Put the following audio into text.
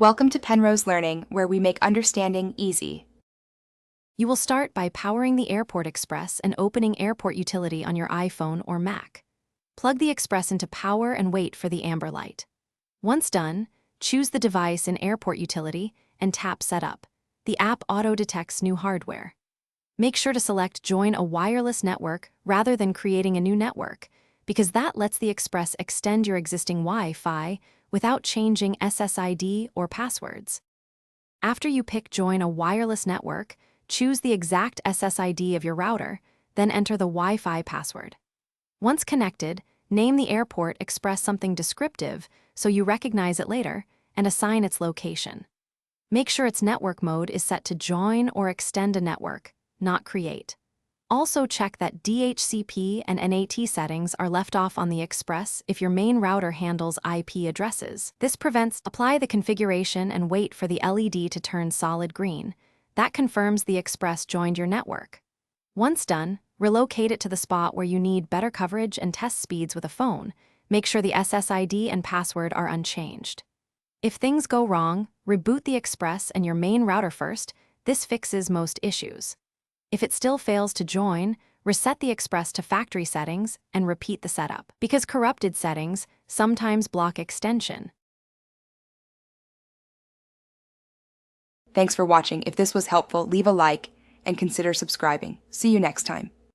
Welcome to Penrose Learning, where we make understanding easy. You will start by powering the Airport Express and opening Airport Utility on your iPhone or Mac. Plug the Express into power and wait for the amber light. Once done, choose the device in Airport Utility and tap Setup. The app auto-detects new hardware. Make sure to select Join a wireless network rather than creating a new network, because that lets the Express extend your existing Wi-Fi without changing SSID or passwords. After you pick Join a wireless network, choose the exact SSID of your router, then enter the Wi-Fi password. Once connected, name the Airport Express something descriptive so you recognize it later, and assign its location. Make sure its network mode is set to Join or Extend a Network, not Create. Also check that DHCP and NAT settings are left off on the Express if your main router handles IP addresses. This prevents. Apply the configuration and wait for the LED to turn solid green. That confirms the Express joined your network. Once done, relocate it to the spot where you need better coverage and test speeds with a phone. Make sure the SSID and password are unchanged. If things go wrong, reboot the Express and your main router first. This fixes most issues. If it still fails to join, reset the Express to factory settings and repeat the setup, because corrupted settings sometimes block extension. Thanks for watching. If this was helpful, leave a like and consider subscribing. See you next time.